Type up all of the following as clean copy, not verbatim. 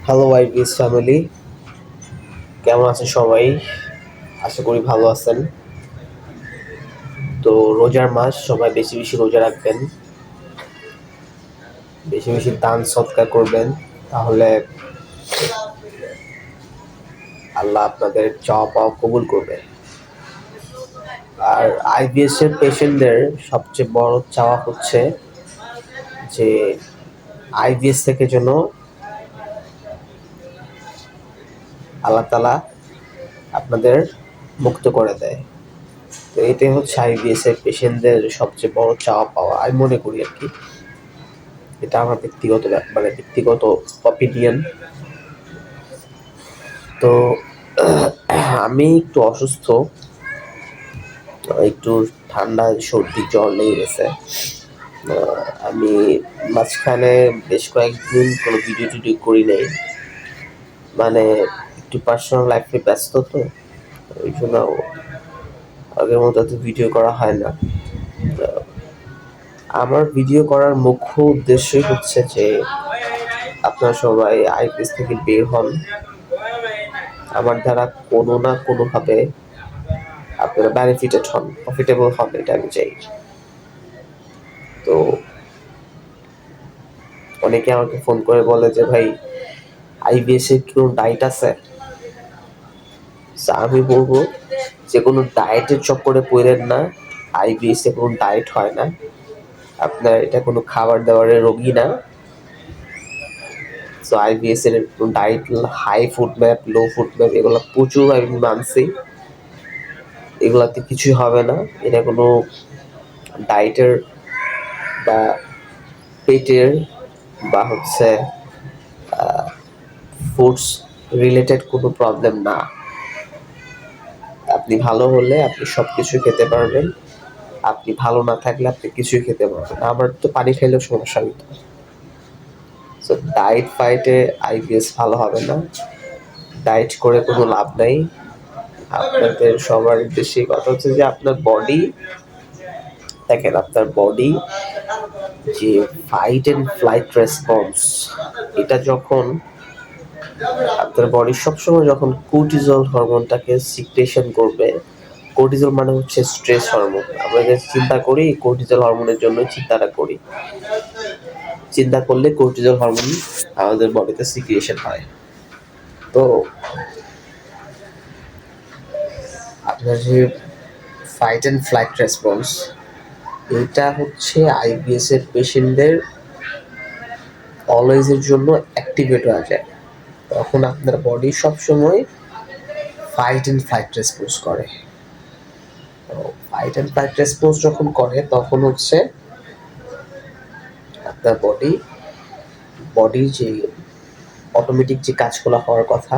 Hello IBS family, কেমন আছেন সবাই? আশা করি ভালো আছেন। তো রোজার মাস, সবাই বেশি বেশি রোজা রাখবেন, বেশি বেশি দান সৎকার করবেন, তাহলে আল্লাহ আপনাদের চাওয়া পাওয়া কবুল করবে। আর আইবিএস এর পেশেন্টদের সবচেয়ে বড় চাওয়া হচ্ছে যে আইবিএস থেকে যেন আল্লাহ তাআলা আপনাদের মুক্ত করে দেয়। তো এটাই হচ্ছে আইবিএস এর পেশেন্টদের সবচেয়ে বড় চাওয়া পাওয়া, আমি মনে করি আর কি। এটা আমার ব্যক্তিগত মানে ব্যক্তিগত অপিনিয়ন। তো আমি একটু অসুস্থ, একটু ঠান্ডা সর্দি জ্বর লেগে গেছে। আমি মাঝখানে বেশ কয়েকদিন কোনো ভিডিও টিডিও করি নাই, মানে একটু পার্সোনাল লাইফে ব্যস্ত, তো ওই জন্য আগের মতো এত ভিডিও করা হয় না। তো আমার ভিডিও করার মুখ্য উদ্দেশ্যই হচ্ছে যে আপনারা সবাই আইপিএস থেকে বের হন, আমার দ্বারা কোনো না কোনোভাবে আপনারা বেনিফিটেড হন, প্রফিটেবল হন, এটা আমি চাই। তো অনেকে আমাকে ফোন করে বলে যে ভাই, আইবিএস এর কি কোনো ডায়েট আছে? আমি বলবো যে কোনো ডায়েটের চক্করে পড়েন না। আইবিএস এ কোনো ডায়েট হয় না, আপনার এটা কোনো খাবার দাবারের রোগী না। সো আইবিএস এর ডায়েট, হাই ফুড ম্যাপ, লো ফুড ম্যাপ, এগুলো প্রচুর আমি মানছি, এগুলাতে কিছুই হবে না। এটা কোনো ডায়েটের বা পেটের বা হচ্ছে ফুডস রিলেটেড কোনো প্রবলেম না। আপনি ভালো হলে আপনি সব কিছু খেতে পারবেন, আপনি ভালো না থাকলে আপনি কিছুই খেতে পারবেন না। আমার তো পানি খাইলেও সমস্যা হইতো। সো ডায়েট ফাইটে আইবিএস ভালো হবে না, ডায়েট করে কোনো লাভ নাই। আপনাদের সবার উদ্দেশ্যে কথা হচ্ছে যে আপনার বডি, দেখেন আপনার বডি যে ফাইট এন্ড ফ্লাইট রেসপন্স, এটা যখন আপনার বডি সবসময় যখন কোর্টিজল হরমোনটাকে সিক্রেশন করবে, কোর্টিজল মানে হচ্ছে স্ট্রেস হরমোন। আমরা যে চিন্তা করি, কোর্টিজল হরমোনের জন্য চিন্তাটা করি, চিন্তা করলে কোর্টিজল হরমোন আমাদের বডিতে সিক্রেশন হয়। তো আপনার যে ফাইট অ্যান্ড ফ্লাইট রেসপন্স, এটা হচ্ছে আইবিএস এর পেশেন্টদের অলওয়েজের জন্য অ্যাক্টিভেট হয়ে যায়। তখন আপনার বডি সবসময় ফাইট অ্যান্ড ফ্লাইট রেসপন্স করে। তো ফাইট অ্যান্ড ফ্লাইট রেসপন্স যখন করে, তখন হচ্ছে আপনার বডির যে অটোমেটিক যে কাজগুলো হওয়ার কথা,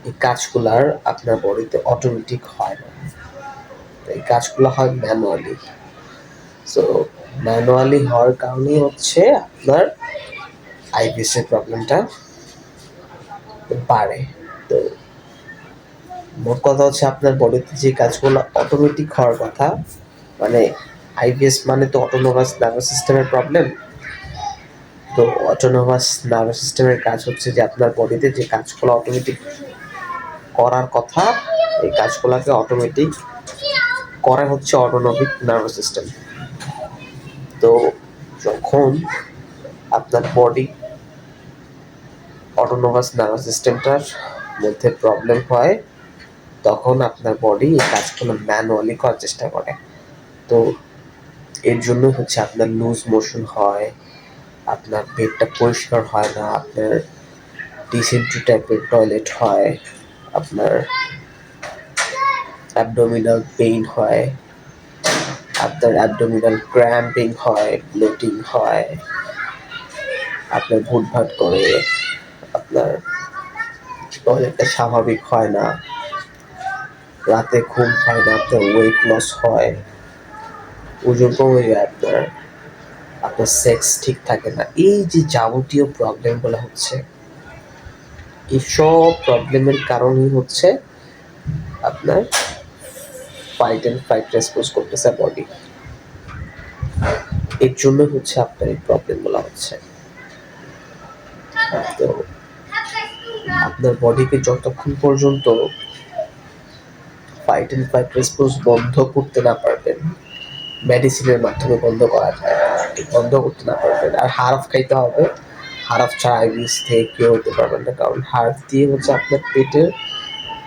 এই কাজগুলার আপনার বডিতে অটোমেটিক হয় না, তো এই কাজগুলো হয় ম্যানুয়ালি। সো ম্যানুয়ালি হওয়ার কারণেই হচ্ছে আপনার আইবিএস এর প্রবলেমটা বাড়ে। তো মোট কথা হচ্ছে আপনার বডিতে যে কাজগুলো অটোমেটিক হওয়ার কথা, মানে আইবিএস মানে তো অটোনোমাস নার্ভাস সিস্টেমের প্রবলেম। তো অটোনোমাস নার্ভাস সিস্টেমের কাজ হচ্ছে যে আপনার বডিতে যে কাজগুলো অটোমেটিক করার কথা, এই কাজগুলোকে অটোমেটিক করে হচ্ছে অটোনমিক নার্ভাস সিস্টেম। তো যখন আপনার বডি অটোনোমাস নার্ভাস সিস্টেমটার মধ্যে প্রবলেম হয়, তখন আপনার বডি এই কাজগুলো ম্যানুয়ালি করার চেষ্টা করে। তো এর জন্য হচ্ছে আপনার লুজ মোশন হয়, আপনার পেটটা পরিষ্কার হয় না, আপনার ডিসেন্ট্রি টাইপের টয়লেট হয়, আপনার অ্যাবডোমিনাল পেইন হয়, আপনার অ্যাবডোমিনাল ক্র্যাম্পিং হয়, ব্লোটিং হয়, আপনার ভুটভাট করে, আপনার টয়লেটটা স্বাভাবিক হয় না, রাতে ঘুম হয় না, আপনার ওয়েট লস হয়, ওজন কমে যায়, আপনার আপনার সেক্স ঠিক থাকে না। এই যে যাবতীয় প্রবলেমগুলো হচ্ছে, এইসব প্রবলেমের কারণই হচ্ছে আপনার ফাইট অ্যান্ড ফাইট রেসপন্স করতেছে বডি। এর জন্য হচ্ছে আপনার এই প্রবলেমগুলো হচ্ছে। তো আপনার বডিকে যতক্ষণ পর্যন্ত ফাইট অ্যান্ড ফাইট রেসপন্স বন্ধ করতে না পারবেন, মেডিসিনের মাধ্যমে বন্ধ করা যায়, বন্ধ করতে না পারবেন। আর হার্ফ খাইতে হবে, হার্ফ ছাড়া আইবিএস থেকে কেউ হতে পারবেন না, কারণ হার্ফ দিয়ে হচ্ছে আপনার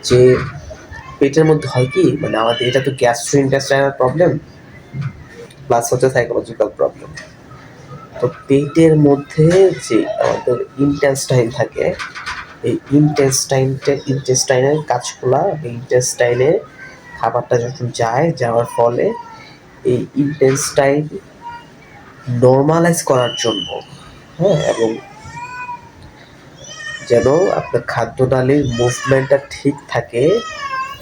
যে পেটের মধ্যে হয় কি, মানে আমাদের এটা তো গ্যাস্ট্রো ইন্টেস্টাইনাল প্রবলেম প্লাস হচ্ছে সাইকোলজিক্যাল প্রবলেম। তো পেটের মধ্যে যে আমাদের ইন্টেস্টাইন থাকে, এই ইন্টেস্টাইনের কাজগুলা, ইন্টেস্টাইনে খাবারটা যখন যাওয়ার ফলে এই ইন্টেস্টাইন নর্মালাইজ করার জন্য, হ্যাঁ, এবং যেন আপনার খাদ্যনালীর মুভমেন্টটা ঠিক থাকে,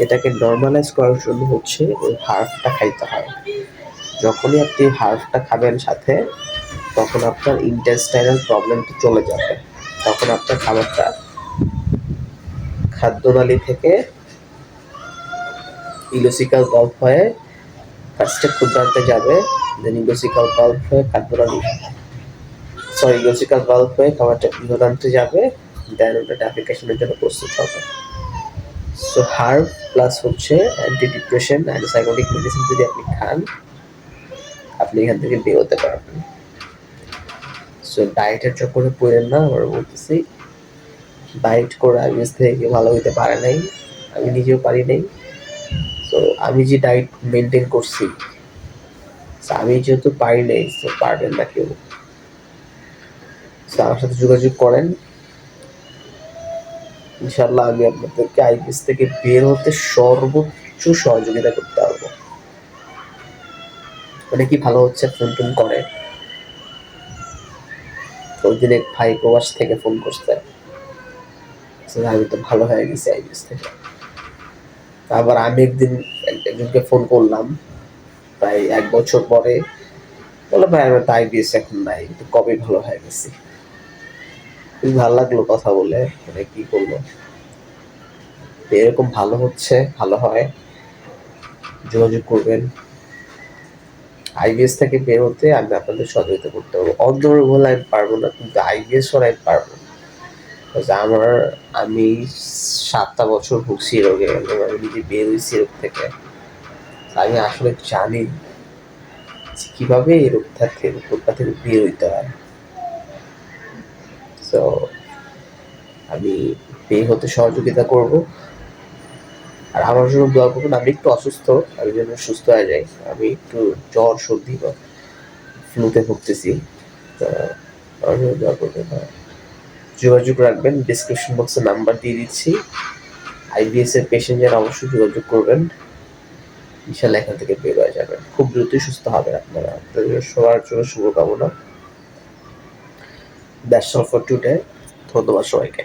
এটাকে নর্মালাইজ করার জন্য হচ্ছে ওই হার্ফটা খাইতে হয়। যখনই আপনি হার্ফটা খাবেন সাথে, তখন আপনার ইন্টেস্টাইনাল প্রবলেমটা চলে যাবে। তখন আপনার খাবারটা খাদ্যনালী থেকে ইলোসিক্যাল বাল্ব হয়ে ফার্স্টে ক্ষুদ্রান্তে যাবে, দেন ইলোসিক্যাল বাল্ব হয়ে ইলোসিক্যাল বাল্ব হয়ে খাবারটা ক্ষুদ্রান্তে যাবে, দেন ওটা ডেফিকেশনের জন্য প্রস্তুত হবে। সো হার্ব প্লাস হচ্ছে অ্যান্টি ডিপ্রেশন অ্যান্টিসাইকোটিক মেডিসিন যদি আপনি খান, আপনি এখান থেকে বের হতে পারবেন। সো ডায়েটের চক্করে পড়েন না, আমরা বলতেছি ডায়েট করে আইবিএস থেকে ভালো হইতে পারে নাই, আমি নিজেও পারি নাই। তো আমি যে ডায়েট মেনটেন করছি, আমি যেহেতু পারি নাই, তো পারবেন না কেউ। তো আমার সাথে যোগাযোগ করেন, ইনশাল্লাহ আমি আপনাদেরকে আইবিএস থেকে বের হতে সর্বোচ্চ সহযোগিতা করতে পারবো। কি ভালো হচ্ছে, ফোন টোন করে। ওই দিন এক ভাই প্রবাস থেকে ফোন করছে, আমি তো ভালো হয়ে গেছি আইবিএস থেকে। আবার আমি একদিন একজনকে ফোন করলাম প্রায় 1 বছর পরে, বলে ভাই আমার তো আইবিএস এখন নাই, কিন্তু কবে ভালো হয়ে গেছি। খুবই ভালো লাগলো কথা বলে, কি করলো এরকম ভালো হচ্ছে, ভালো হয়, যোগাযোগ করবেন। আইবিএস থেকে বের হতে আমি আপনাদের সহযোগিতা করতে পারবো। অন্য রোগ হলে আমি পারবো না, কিন্তু আইবিএস হলে আমি পারবো। আমি 7টা বছর ভুগছি রোগে, এবং আমি নিজে বের হয়েছি রোগ থেকে। আমি আসলে জানি কিভাবে এই রোগটা থেকে বের হইতে হয়। তো আমি বের হতে সহযোগিতা করব, আর আমার জন্য দোয়া করবেন। আমি একটু অসুস্থ, আমি যেন সুস্থ হয়ে যাই। আমি একটু জ্বর সর্দি বা ফ্লুতে ভুগতেছি, আমার জন্য দোয়া করবেন। যোগাযোগ রাখবেন, ডিসক্রিপশন বক্সে নাম্বার দিয়ে দিচ্ছি। আইবিএস এর পেশেন্ট যারা অবশ্যই যোগাযোগ করবেন, ইনশাল্লাহ এখান থেকে বের হয়ে যাবেন, খুব দ্রুতই সুস্থ হবেন আপনারা। আপনাদের সবার জন্য শুভকামনা। That's all for today. ধন্যবাদ সবাইকে।